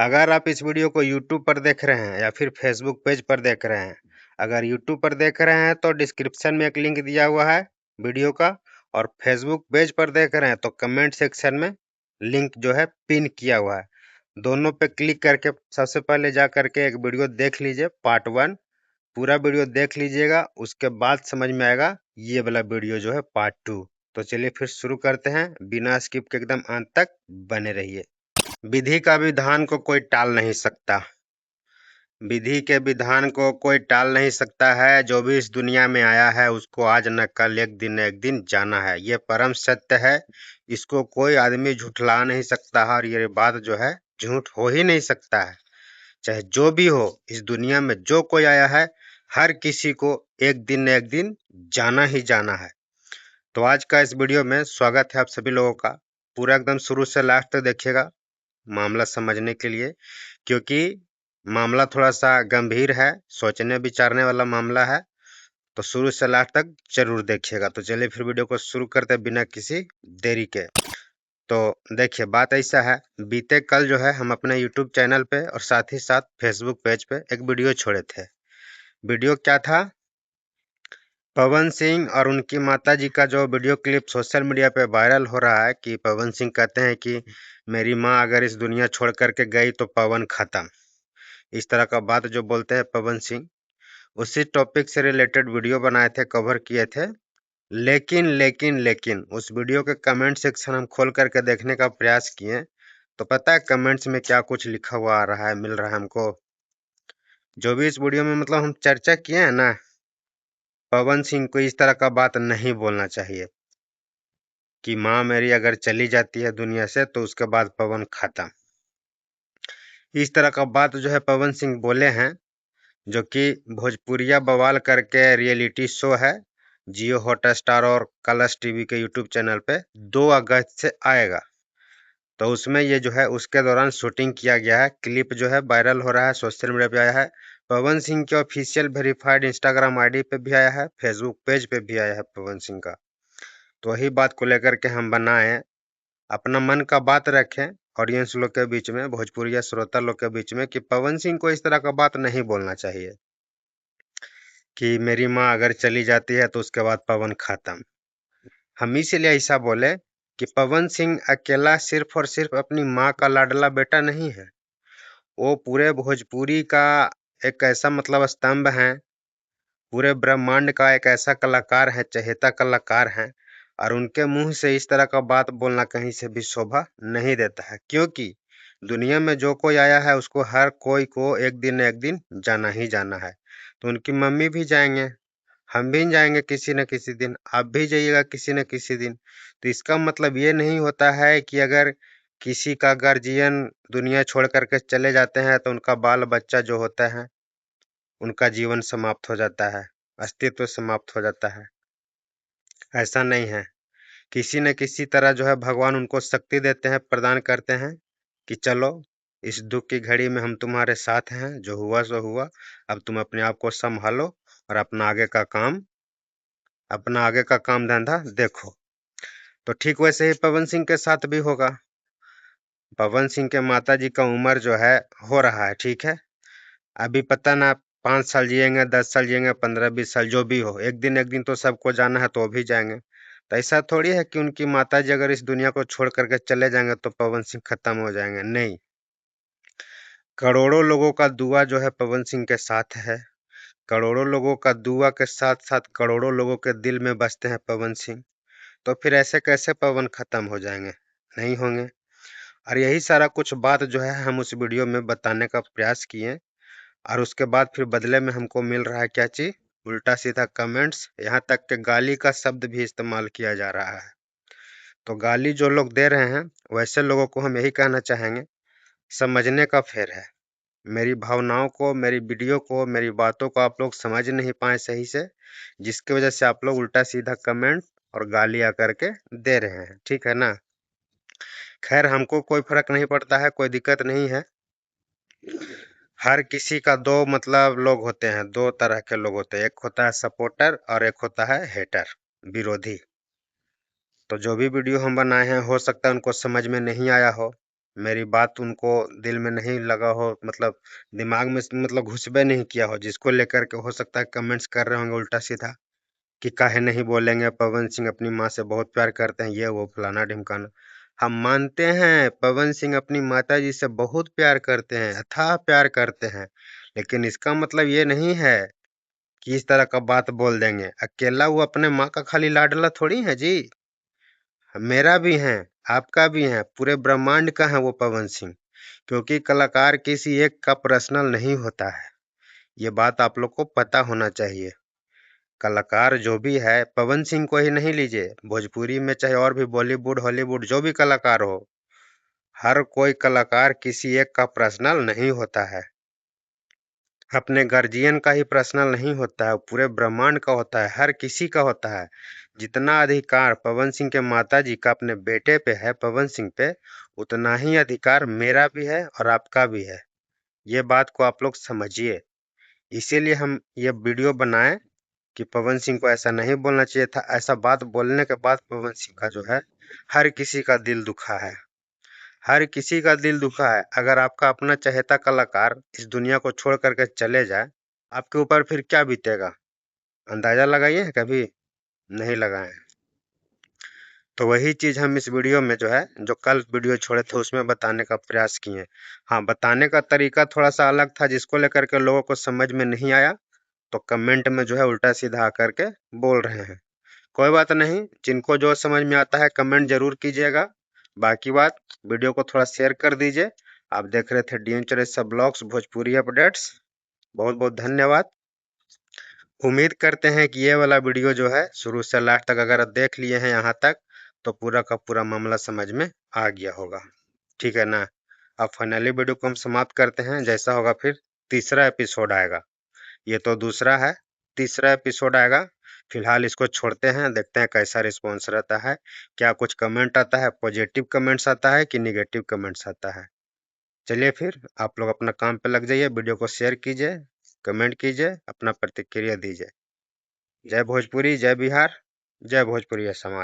अगर आप इस वीडियो को YouTube पर देख रहे हैं या फिर Facebook पेज पर देख रहे हैं, अगर YouTube पर देख रहे हैं तो डिस्क्रिप्शन में एक लिंक दिया हुआ है वीडियो का, और Facebook पेज पर देख रहे हैं तो कमेंट सेक्शन में लिंक जो है पिन किया हुआ है। दोनों पे क्लिक करके सबसे पहले जा करके एक वीडियो देख लीजिए, पार्ट 1 पूरा वीडियो देख लीजिएगा, उसके बाद समझ में आएगा ये वाला वीडियो जो है पार्ट 2। तो चलिए फिर शुरू करते हैं, बिना स्किप के एकदम अंत तक बने रहिए। विधि का विधान को कोई टाल नहीं सकता। विधि के विधान को कोई टाल नहीं सकता है। जो भी इस दुनिया में आया है उसको आज न कल एक दिन जाना है। ये परम सत्य है, इसको कोई आदमी झुठला नहीं सकता है, और ये बात जो है झूठ हो ही नहीं सकता है। चाहे जो भी हो, इस दुनिया में जो कोई आया है हर किसी को एक दिन न एक दिन जाना ही जाना है। तो आज का इस वीडियो में स्वागत है आप सभी लोगों का। पूरा एकदम शुरू से लास्ट तक देखिएगा मामला समझने के लिए, क्योंकि मामला थोड़ा सा गंभीर है, सोचने विचारने वाला मामला है। तो शुरू से लास्ट तक जरूर देखिएगा। तो चलिए फिर वीडियो को शुरू करते हैं बिना किसी देरी के। तो देखिए, बात ऐसा है, बीते कल जो है हम अपने YouTube चैनल पे और साथ ही साथ Facebook पेज पे एक वीडियो छोड़े थे। वीडियो क्या था? पवन सिंह और उनकी माताजी का जो वीडियो क्लिप सोशल मीडिया पे वायरल हो रहा है कि पवन सिंह कहते हैं कि मेरी माँ अगर इस दुनिया छोड़ करके गई तो पवन खत्म। इस तरह का बात जो बोलते हैं पवन सिंह, उसी टॉपिक से रिलेटेड वीडियो बनाए थे, कवर किए थे। लेकिन उस वीडियो के कमेंट सेक्शन हम खोल करके देखने का प्रयास किए, तो पता है कमेंट्स में क्या कुछ लिखा हुआ आ रहा है, मिल रहा है हमको। जो भी इस वीडियो में मतलब हम चर्चा किए हैं ना, पवन सिंह को इस तरह का बात नहीं बोलना चाहिए कि माँ मेरी अगर चली जाती है दुनिया से तो उसके बाद पवन खत्म। इस तरह का बात जो है पवन सिंह बोले हैं, जो कि भोजपुरिया बवाल करके रियलिटी शो है, जियो हॉटस्टार और कलर्स टीवी के यूट्यूब चैनल पे 2 अगस्त से आएगा। तो उसमें ये जो है उसके दौरान शूटिंग किया गया है। क्लिप जो है वायरल हो रहा है, सोशल मीडिया पे आया है। पवन सिंह के ऑफिशियल वेरीफाइड इंस्टाग्राम आईडी पे भी आया है, फेसबुक पेज पे भी आया है पवन सिंह का। तो वही बात को लेकर के हम बनाए, अपना मन का बात रखें ऑडियंस लोग के बीच में, भोजपुरिया श्रोता लोग के बीच में, कि पवन सिंह को इस तरह का बात नहीं बोलना चाहिए कि मेरी माँ अगर चली जाती है तो उसके बाद पवन खत्म। हम इसीलिए ऐसा बोले कि पवन सिंह अकेला सिर्फ और सिर्फ अपनी माँ का लाडला बेटा नहीं है, वो पूरे भोजपुरी का एक ऐसा मतलब स्तंभ है, पूरे ब्रह्मांड का एक ऐसा कलाकार है, चहेता कलाकार है। और उनके मुंह से इस तरह का बात बोलना कहीं से भी शोभा नहीं देता है, क्योंकि दुनिया में जो कोई आया है उसको हर कोई को एक दिन न एक दिन जाना ही जाना है। तो उनकी मम्मी भी जाएंगे, हम भी जाएंगे किसी न किसी दिन, आप भी जाइएगा किसी न किसी दिन। तो इसका मतलब ये नहीं होता है कि अगर किसी का गार्जियन दुनिया छोड़ करके चले जाते हैं तो उनका बाल बच्चा जो होता है उनका जीवन समाप्त हो जाता है, अस्तित्व समाप्त हो जाता है। ऐसा नहीं है। किसी न किसी तरह जो है भगवान उनको शक्ति देते हैं, प्रदान करते हैं कि चलो इस दुख की घड़ी में हम तुम्हारे साथ हैं, जो हुआ सो हुआ, अब तुम अपने आप को संभालो और अपना आगे का काम धंधा देखो। तो ठीक वैसे ही पवन सिंह के साथ भी होगा। पवन सिंह के माता जी का उम्र जो है हो रहा है, ठीक है, अभी पता ना 5 साल जिएंगे, 10 साल जिएंगे, 15-20 साल, जो भी हो, एक दिन तो सबको जाना है, तो वो भी जाएंगे। तो ऐसा थोड़ी है कि उनकी माता जी अगर इस दुनिया को छोड़ करके चले जाएंगे तो पवन सिंह खत्म हो जाएंगे, नहीं। करोड़ों लोगों का दुआ जो है पवन सिंह के साथ है। करोड़ों लोगों का दुआ के साथ साथ करोड़ों लोगों के दिल में बसते हैं पवन सिंह। तो फिर ऐसे कैसे पवन खत्म हो जाएंगे? नहीं होंगे। और यही सारा कुछ बात जो है हम उस वीडियो में बताने का प्रयास किए, और उसके बाद फिर बदले में हमको मिल रहा है क्या चीज? उल्टा सीधा कमेंट्स, यहाँ तक के गाली का शब्द भी इस्तेमाल किया जा रहा है। तो गाली जो लोग दे रहे हैं वैसे लोगों को हम यही कहना चाहेंगे, समझने का फेर है। मेरी भावनाओं को, मेरी वीडियो को, मेरी बातों को आप लोग समझ नहीं पाए सही से, जिसकी वजह से आप लोग उल्टा सीधा कमेंट और गाली आकर के दे रहे हैं, ठीक है ना। खैर, हमको कोई फर्क नहीं पड़ता है, कोई दिक्कत नहीं है। हर किसी का दो मतलब लोग होते हैं, दो तरह के लोग होते हैं, एक होता है सपोर्टर और एक होता है हेटर, विरोधी। तो जो भी वीडियो हम बनाए हैं हो सकता है उनको समझ में नहीं आया हो, मेरी बात उनको दिल में नहीं लगा हो, मतलब दिमाग में मतलब घुसबे नहीं किया हो, जिसको लेकर के हो सकता है कमेंट्स कर रहे होंगे उल्टा सीधा कि काहे नहीं बोलेंगे, पवन सिंह अपनी माँ से बहुत प्यार करते हैं, ये वो फलाना ढिमकाना। हम मानते हैं पवन सिंह अपनी माता जी से बहुत प्यार करते हैं, अथाह प्यार करते हैं, लेकिन इसका मतलब ये नहीं है कि इस तरह का बात बोल देंगे। अकेला वो अपने माँ का खाली लाडला थोड़ी है जी, मेरा भी है, आपका भी है, पूरे ब्रह्मांड का है वो पवन सिंह। क्योंकि कलाकार किसी एक का पर्सनल नहीं होता है, ये बात आप लोग को पता होना चाहिए। कलाकार जो भी है, पवन सिंह को ही नहीं लीजिए, भोजपुरी में चाहे और भी बॉलीवुड हॉलीवुड जो भी कलाकार हो, हर कोई कलाकार किसी एक का पर्सनल नहीं होता है, अपने गार्जियन का ही पर्सनल नहीं होता है, पूरे ब्रह्मांड का होता है, हर किसी का होता है। जितना अधिकार पवन सिंह के माता जी का अपने बेटे पे है पवन सिंह पे, उतना ही अधिकार मेरा भी है और आपका भी है। ये बात को आप लोग समझिए। इसीलिए हम ये वीडियो बनाए कि पवन सिंह को ऐसा नहीं बोलना चाहिए था। ऐसा बात बोलने के बाद पवन सिंह का जो है, हर किसी का दिल दुखा है, हर किसी का दिल दुखा है। अगर आपका अपना चहेता कलाकार इस दुनिया को छोड़ करके चले जाए, आपके ऊपर फिर क्या बीतेगा, अंदाजा लगाइए कभी, नहीं लगाए। तो वही चीज हम इस वीडियो में जो है, जो कल वीडियो छोड़े थे उसमें बताने का प्रयास किए। हाँ, बताने का तरीका थोड़ा सा अलग था, जिसको लेकर के लोगों को समझ में नहीं आया तो कमेंट में जो है उल्टा सीधा आकर के बोल रहे हैं। कोई बात नहीं, जिनको जो समझ में आता है कमेंट जरूर कीजिएगा। बाकी बात, वीडियो को थोड़ा शेयर कर दीजिए। आप देख रहे थे DN Chaurasia blogs Bhojpuri updates. बहुत बहुत धन्यवाद। उम्मीद करते हैं कि ये वाला वीडियो जो है शुरू से लास्ट तक अगर आप देख लिए हैं यहाँ तक, तो पूरा का पूरा मामला समझ में आ गया होगा। ठीक है ना। अब फाइनली वीडियो को हम समाप्त करते हैं। जैसा होगा फिर तीसरा एपिसोड आएगा, ये तो दूसरा है, तीसरा एपिसोड आएगा। फिलहाल इसको छोड़ते हैं, देखते हैं कैसा रिस्पॉन्स रहता है, क्या कुछ कमेंट आता है, पॉजिटिव कमेंट्स आता है कि निगेटिव कमेंट्स आता है। चलिए फिर आप लोग अपना काम पे लग जाइए, वीडियो को शेयर कीजिए, कमेंट कीजिए, अपना प्रतिक्रिया दीजिए। जय भोजपुरी, जय बिहार, जय भोजपुरी समाज।